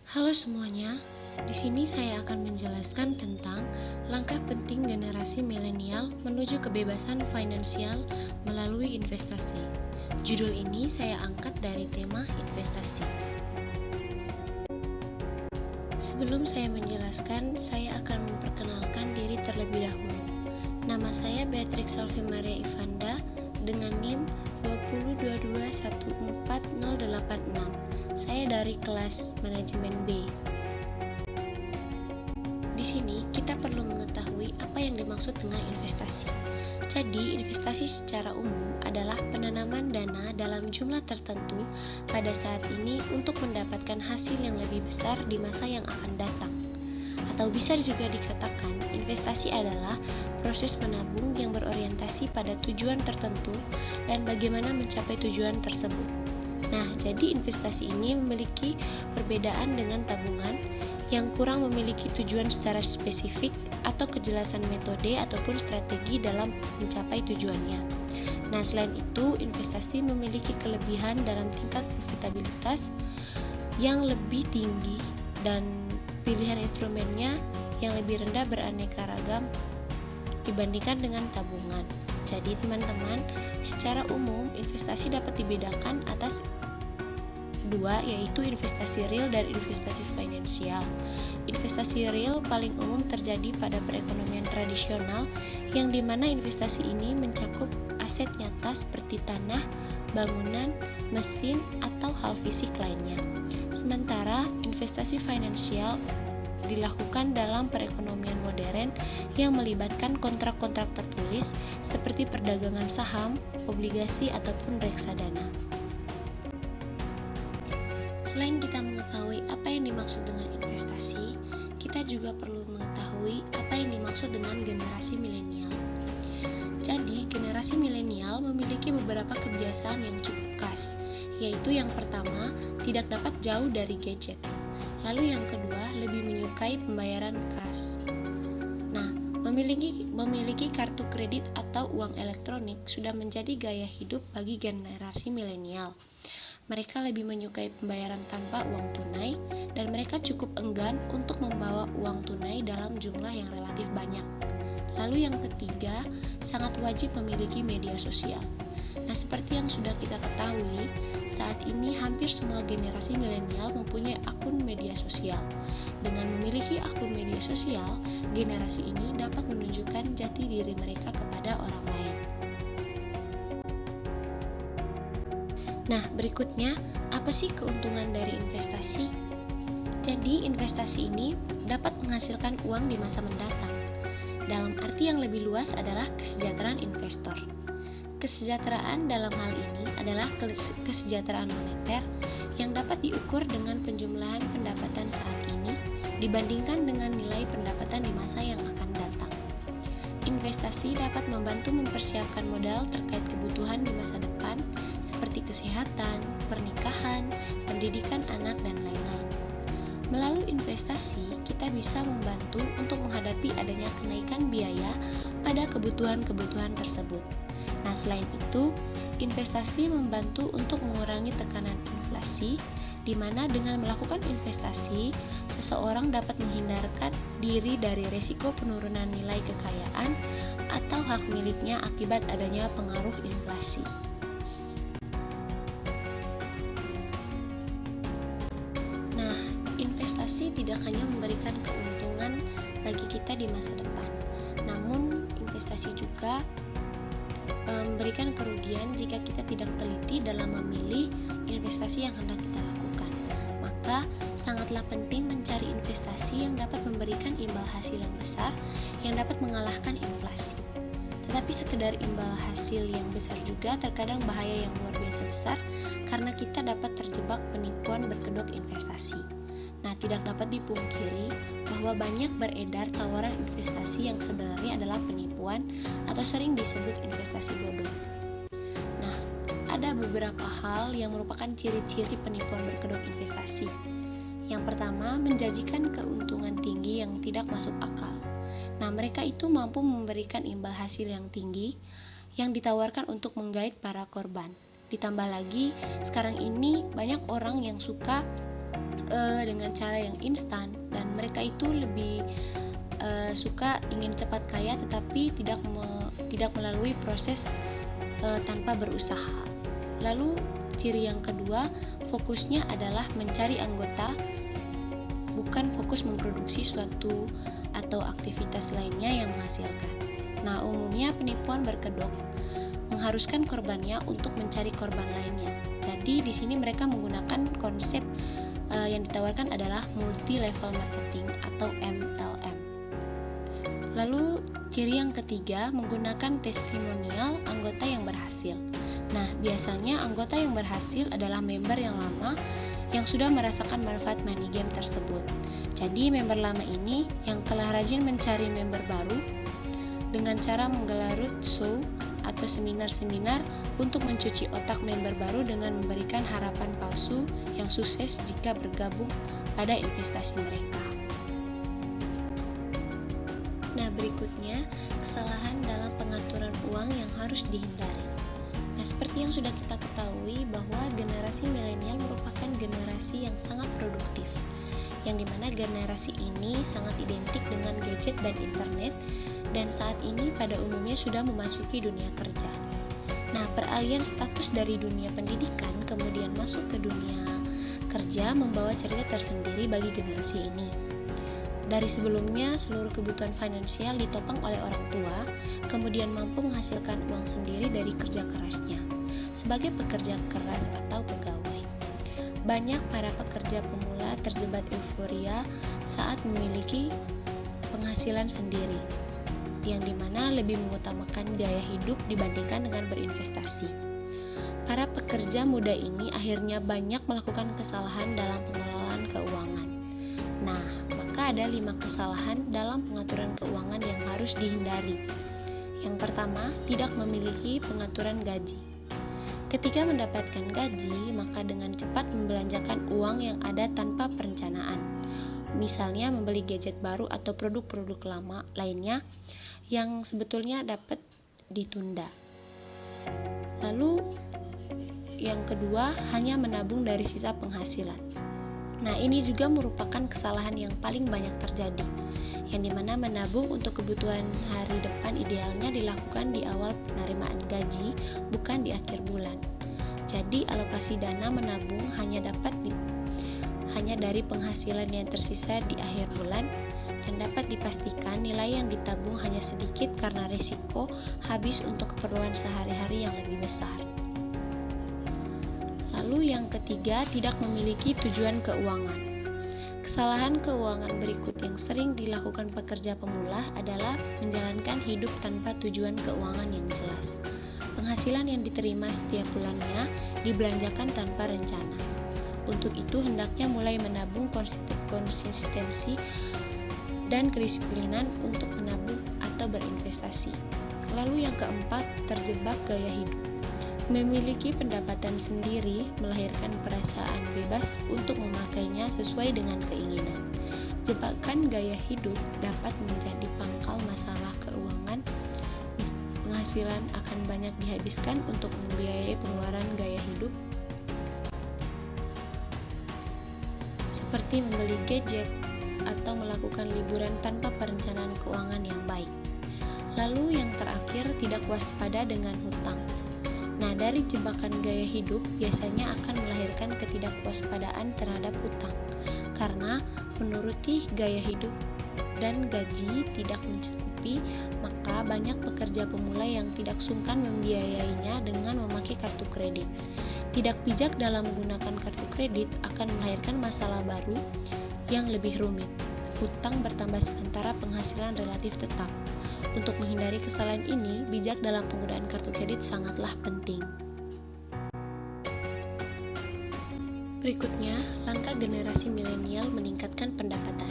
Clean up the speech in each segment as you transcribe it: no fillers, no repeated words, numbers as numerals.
Halo semuanya, di sini saya akan menjelaskan tentang langkah penting generasi milenial menuju kebebasan finansial melalui investasi. Judul ini saya angkat dari tema investasi. Sebelum saya menjelaskan, saya akan memperkenalkan diri terlebih dahulu. Nama saya Beatrix Salvi Maria Ivanda dengan NIM 202214086. Saya dari kelas manajemen B. Di sini kita perlu mengetahui apa yang dimaksud dengan investasi. Jadi, investasi secara umum adalah penanaman dana dalam jumlah tertentu pada saat ini untuk mendapatkan hasil yang lebih besar di masa yang akan datang. Atau bisa juga dikatakan, investasi adalah proses menabung yang berorientasi pada tujuan tertentu dan bagaimana mencapai tujuan tersebut. Nah, jadi investasi ini memiliki perbedaan dengan tabungan yang kurang memiliki tujuan secara spesifik atau kejelasan metode ataupun strategi dalam mencapai tujuannya. Nah, selain itu, investasi memiliki kelebihan dalam tingkat profitabilitas yang lebih tinggi dan pilihan instrumennya yang lebih rendah beraneka ragam dibandingkan dengan tabungan. Jadi teman-teman, secara umum investasi dapat dibedakan atas dua, yaitu investasi real dan investasi finansial. Investasi real paling umum terjadi pada perekonomian tradisional, yang dimana investasi ini mencakup aset nyata seperti tanah, bangunan, mesin, atau hal fisik lainnya. Sementara investasi finansial dilakukan dalam perekonomian modern yang melibatkan kontrak-kontrak tertulis seperti perdagangan saham, obligasi, ataupun reksadana. Selain kita mengetahui apa yang dimaksud dengan investasi, kita juga perlu mengetahui apa yang dimaksud dengan generasi milenial. Jadi, generasi milenial memiliki beberapa kebiasaan yang cukup khas, yaitu yang pertama, tidak dapat jauh dari gadget. Lalu yang kedua, lebih menyukai pembayaran kas. Nah, memiliki kartu kredit atau uang elektronik sudah menjadi gaya hidup bagi generasi milenial. Mereka lebih menyukai pembayaran tanpa uang tunai dan mereka cukup enggan untuk membawa uang tunai dalam jumlah yang relatif banyak. Lalu yang ketiga, sangat wajib memiliki media sosial. Nah, seperti yang sudah kita ketahui, saat ini hampir semua generasi milenial mempunyai akun media sosial. Dengan memiliki akun media sosial, generasi ini dapat menunjukkan jati diri mereka kepada orang lain. Nah, berikutnya, apa sih keuntungan dari investasi? Jadi, investasi ini dapat menghasilkan uang di masa mendatang. Dalam arti yang lebih luas adalah kesejahteraan investor. Kesejahteraan dalam hal ini adalah kesejahteraan moneter yang dapat diukur dengan penjumlahan pendapatan saat ini dibandingkan dengan nilai pendapatan di masa yang akan datang. Investasi dapat membantu mempersiapkan modal terkait kebutuhan di masa depan seperti kesehatan, pernikahan, pendidikan anak, dan lain-lain. Melalui investasi, kita bisa membantu untuk menghadapi adanya kenaikan biaya pada kebutuhan-kebutuhan tersebut. Nah, selain itu, investasi membantu untuk mengurangi tekanan inflasi, di mana dengan melakukan investasi, seseorang dapat menghindarkan diri dari resiko penurunan nilai kekayaan atau hak miliknya akibat adanya pengaruh inflasi. Nah, investasi tidak hanya memberikan keuntungan bagi kita di masa depan, namun investasi juga memberikan kerugian jika kita tidak teliti dalam memilih investasi yang hendak kita lakukan. Maka sangatlah penting mencari investasi yang dapat memberikan imbal hasil yang besar yang dapat mengalahkan inflasi. Tetapi sekedar imbal hasil yang besar juga terkadang bahaya yang luar biasa besar karena kita dapat terjebak penipuan berkedok investasi. Nah, tidak dapat dipungkiri bahwa banyak beredar tawaran investasi yang sebenarnya adalah penipuan atau sering disebut investasi bodong. Nah, ada beberapa hal yang merupakan ciri-ciri penipuan berkedok investasi. Yang pertama, menjanjikan keuntungan tinggi yang tidak masuk akal. Nah, mereka itu mampu memberikan imbal hasil yang tinggi yang ditawarkan untuk menggait para korban. Ditambah lagi, sekarang ini banyak orang yang suka dengan cara yang instan, dan mereka itu lebih suka ingin cepat kaya tetapi tidak melalui proses tanpa berusaha. Lalu ciri yang kedua, fokusnya adalah mencari anggota, bukan fokus memproduksi suatu atau aktivitas lainnya yang menghasilkan. Nah, umumnya penipuan berkedok mengharuskan korbannya untuk mencari korban lainnya. Jadi di sini mereka menggunakan konsep yang ditawarkan adalah multi level marketing atau MLM. Lalu ciri yang ketiga, menggunakan testimonial anggota yang berhasil. Nah, biasanya anggota yang berhasil adalah member yang lama yang sudah merasakan manfaat money game tersebut. Jadi member lama ini yang telah rajin mencari member baru dengan cara menggelar roadshow atau seminar-seminar untuk mencuci otak member baru dengan memberikan harapan palsu yang sukses jika bergabung pada investasi mereka. Nah, berikutnya kesalahan dalam pengaturan uang yang harus dihindari. Nah, seperti yang sudah kita ketahui bahwa generasi milenial merupakan generasi yang sangat produktif, yang dimana generasi ini sangat identik dengan gadget dan internet, dan saat ini pada umumnya sudah memasuki dunia kerja. Nah, peralihan status dari dunia pendidikan kemudian masuk ke dunia kerja membawa cerita tersendiri bagi generasi ini. Dari sebelumnya, seluruh kebutuhan finansial ditopang oleh orang tua, kemudian mampu menghasilkan uang sendiri dari kerja kerasnya, sebagai pekerja keras atau pegawai. Banyak para pekerja pemula terjebak euforia saat memiliki penghasilan sendiri, yang dimana lebih mengutamakan gaya hidup dibandingkan dengan berinvestasi. Para pekerja muda ini akhirnya banyak melakukan kesalahan dalam pengelolaan keuangan. Nah, maka ada 5 kesalahan dalam pengaturan keuangan yang harus dihindari. Yang pertama, tidak memiliki pengaturan gaji. Ketika mendapatkan gaji, maka dengan cepat membelanjakan uang yang ada tanpa perencanaan. Misalnya membeli gadget baru atau produk-produk lama lainnya yang sebetulnya dapat ditunda. Lalu yang kedua, hanya menabung dari sisa penghasilan. Nah, ini juga merupakan kesalahan yang paling banyak terjadi, yang dimana menabung untuk kebutuhan hari depan idealnya dilakukan di awal penerimaan gaji, bukan di akhir bulan. Jadi alokasi dana menabung hanya dari penghasilan yang tersisa di akhir bulan, dan dapat dipastikan nilai yang ditabung hanya sedikit karena resiko habis untuk keperluan sehari-hari yang lebih besar. Lalu yang ketiga, tidak memiliki tujuan keuangan. Kesalahan keuangan berikut yang sering dilakukan pekerja pemula adalah menjalankan hidup tanpa tujuan keuangan yang jelas. Penghasilan yang diterima setiap bulannya dibelanjakan tanpa rencana. Untuk itu hendaknya mulai menabung konsistensi dan kedisiplinan untuk menabung atau berinvestasi. Lalu yang keempat, terjebak gaya hidup. Memiliki pendapatan sendiri melahirkan perasaan bebas untuk memakainya sesuai dengan keinginan. Jebakan gaya hidup dapat menjadi pangkal masalah keuangan. Penghasilan akan banyak dihabiskan untuk membiayai pengeluaran gaya hidup, seperti membeli gadget atau melakukan liburan tanpa perencanaan keuangan yang baik. Lalu yang terakhir, tidak waspada dengan hutang. Nah, dari jebakan gaya hidup biasanya akan melahirkan ketidakwaspadaan terhadap hutang, karena menuruti gaya hidup dan gaji tidak mencukupi, maka banyak pekerja pemula yang tidak sungkan membiayainya dengan memakai kartu kredit. Tidak bijak dalam menggunakan kartu kredit akan melahirkan masalah baru yang lebih rumit. Hutang bertambah sementara penghasilan relatif tetap. Untuk menghindari kesalahan ini, bijak dalam penggunaan kartu kredit sangatlah penting. Berikutnya, langkah generasi milenial meningkatkan pendapatan.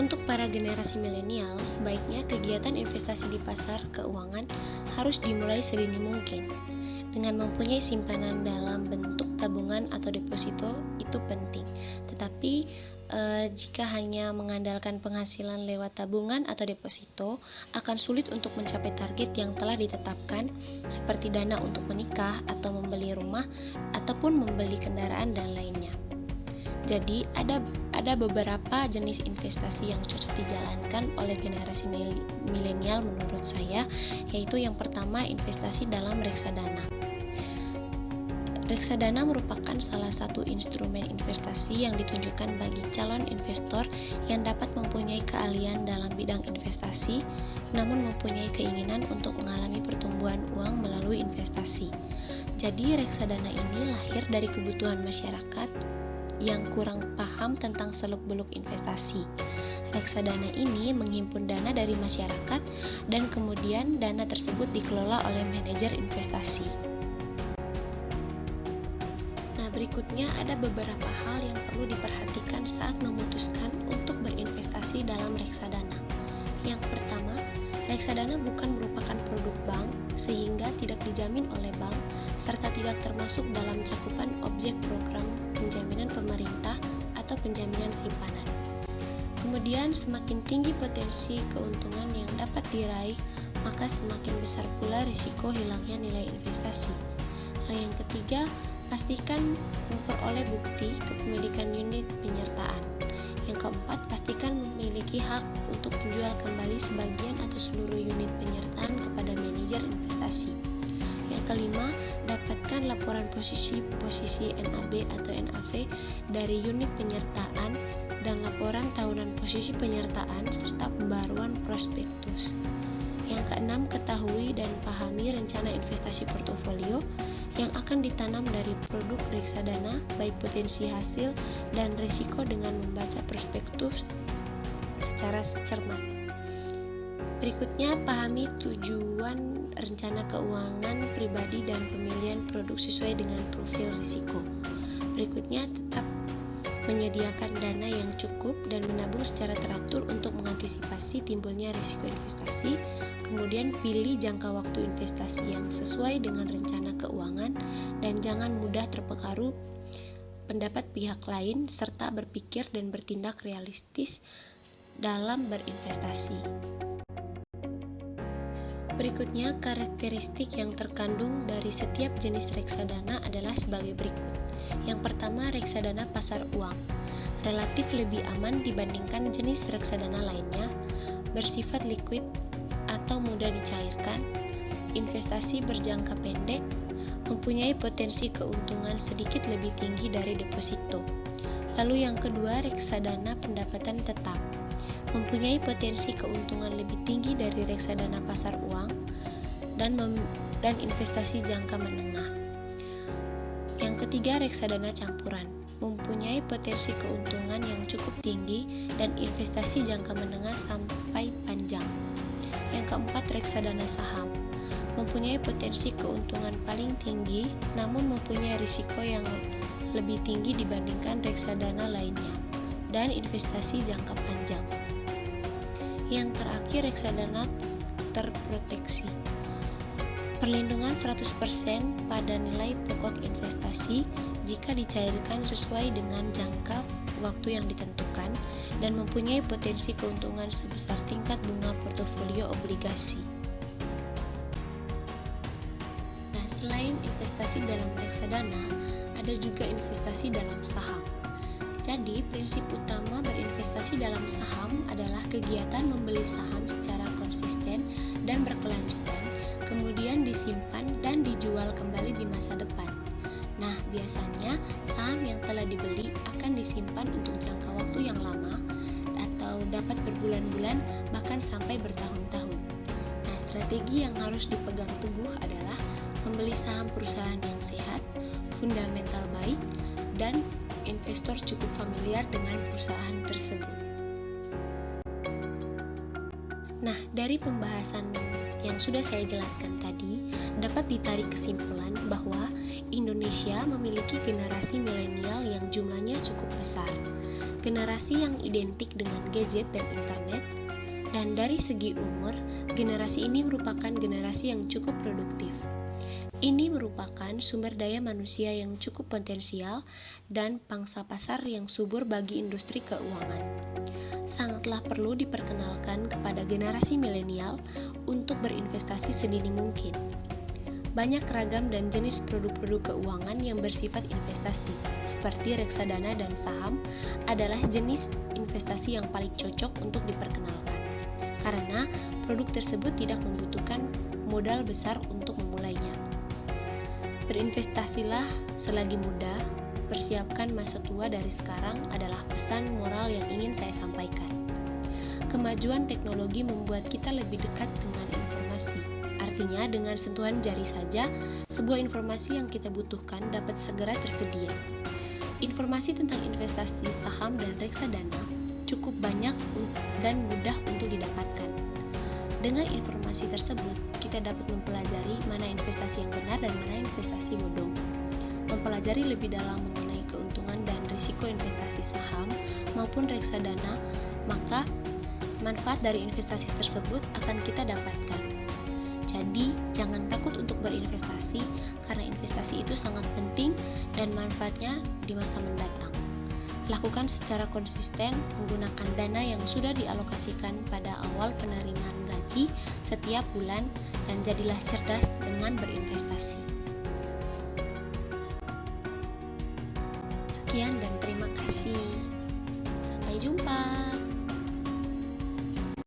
Untuk para generasi milenial, sebaiknya kegiatan investasi di pasar keuangan harus dimulai sedini mungkin. Dengan mempunyai simpanan dalam bentuk tabungan atau deposito itu penting. Tetapi jika hanya mengandalkan penghasilan lewat tabungan atau deposito, akan sulit untuk mencapai target yang telah ditetapkan, seperti dana untuk menikah atau membeli rumah ataupun membeli kendaraan dan lainnya. Jadi ada beberapa jenis investasi yang cocok dijalankan oleh generasi milenial menurut saya, yaitu yang pertama investasi dalam reksadana. Reksadana merupakan salah satu instrumen investasi yang ditunjukkan bagi calon investor yang dapat mempunyai keahlian dalam bidang investasi, namun mempunyai keinginan untuk mengalami pertumbuhan uang melalui investasi. Jadi, reksadana ini lahir dari kebutuhan masyarakat yang kurang paham tentang seluk-beluk investasi. Reksadana ini menghimpun dana dari masyarakat dan kemudian dana tersebut dikelola oleh manajer investasi. Berikutnya ada beberapa hal yang perlu diperhatikan saat memutuskan untuk berinvestasi dalam reksadana. Yang pertama, reksadana bukan merupakan produk bank sehingga tidak dijamin oleh bank serta tidak termasuk dalam cakupan objek program penjaminan pemerintah atau penjaminan simpanan. Kemudian semakin tinggi potensi keuntungan yang dapat diraih, maka semakin besar pula risiko hilangnya nilai investasi. Yang ketiga, pastikan memperoleh bukti kepemilikan unit penyertaan. Yang keempat, pastikan memiliki hak untuk menjual kembali sebagian atau seluruh unit penyertaan kepada manajer investasi. Yang kelima, dapatkan laporan posisi NAB atau NAV dari unit penyertaan dan laporan tahunan posisi penyertaan serta pembaruan prospektus. Yang keenam, ketahui dan pahami rencana investasi portofolio yang akan ditanam dari produk reksadana, baik potensi hasil dan risiko dengan membaca prospektus secara cermat. Berikutnya, pahami tujuan rencana keuangan pribadi dan pemilihan produk sesuai dengan profil risiko. Berikutnya, tetap menyediakan dana yang cukup dan menabung secara teratur untuk mengantisipasi timbulnya risiko investasi. Kemudian pilih jangka waktu investasi yang sesuai dengan rencana keuangan dan jangan mudah terpengaruh pendapat pihak lain serta berpikir dan bertindak realistis dalam berinvestasi. Berikutnya, karakteristik yang terkandung dari setiap jenis reksadana adalah sebagai berikut. Yang pertama, reksadana pasar uang. Relatif lebih aman dibandingkan jenis reksadana lainnya, bersifat liquid atau mudah dicairkan, investasi berjangka pendek, mempunyai potensi keuntungan sedikit lebih tinggi dari deposito. Lalu yang kedua, reksadana pendapatan tetap. Mempunyai potensi keuntungan lebih tinggi dari reksadana pasar uang dan investasi jangka menengah. Yang ketiga, reksadana campuran. Mempunyai potensi keuntungan yang cukup tinggi dan investasi jangka menengah sampai panjang. Yang keempat, reksadana saham. Mempunyai potensi keuntungan paling tinggi namun mempunyai risiko yang lebih tinggi dibandingkan reksadana lainnya dan investasi jangka panjang. Yang terakhir, reksadana terproteksi. Perlindungan 100% pada nilai pokok investasi jika dicairkan sesuai dengan jangka waktu yang ditentukan dan mempunyai potensi keuntungan sebesar tingkat bunga portofolio obligasi. Nah, selain investasi dalam reksadana, ada juga investasi dalam saham. Jadi, prinsip utama berinvestasi dalam saham adalah kegiatan membeli saham secara konsisten dan berkelanjutan, kemudian disimpan dan dijual kembali di masa depan. Nah, biasanya saham yang telah dibeli akan disimpan untuk jangka waktu yang lama atau dapat berbulan-bulan bahkan sampai bertahun-tahun. Nah, strategi yang harus dipegang teguh adalah membeli saham perusahaan yang sehat, fundamental baik, dan investor cukup familiar dengan perusahaan tersebut. Nah, dari pembahasan yang sudah saya jelaskan tadi, dapat ditarik kesimpulan bahwa Indonesia memiliki generasi milenial yang jumlahnya cukup besar, generasi yang identik dengan gadget dan internet, dan dari segi umur, generasi ini merupakan generasi yang cukup produktif. Ini merupakan sumber daya manusia yang cukup potensial dan pangsa pasar yang subur bagi industri keuangan. Sangatlah perlu diperkenalkan kepada generasi milenial untuk berinvestasi sedini mungkin. Banyak ragam dan jenis produk-produk keuangan yang bersifat investasi, seperti reksadana dan saham, adalah jenis investasi yang paling cocok untuk diperkenalkan, karena produk tersebut tidak membutuhkan modal besar untuk memulainya. Berinvestasilah selagi muda, persiapkan masa tua dari sekarang adalah pesan moral yang ingin saya sampaikan. Kemajuan teknologi membuat kita lebih dekat dengan informasi. Artinya, dengan sentuhan jari saja, sebuah informasi yang kita butuhkan dapat segera tersedia. Informasi tentang investasi, saham, dan reksadana cukup banyak dan mudah untuk didapatkan. Dengan informasi tersebut, kita dapat mempelajari mana investasi yang benar dan mana investasi bodong. Mempelajari lebih dalam mengenai keuntungan dan risiko investasi saham maupun reksadana, maka manfaat dari investasi tersebut akan kita dapatkan. Jadi, jangan takut untuk berinvestasi karena investasi itu sangat penting dan manfaatnya di masa mendatang. Lakukan secara konsisten menggunakan dana yang sudah dialokasikan pada awal penerimaan gaji setiap bulan dan jadilah cerdas dengan berinvestasi. Sekian dan terima kasih. Sampai jumpa.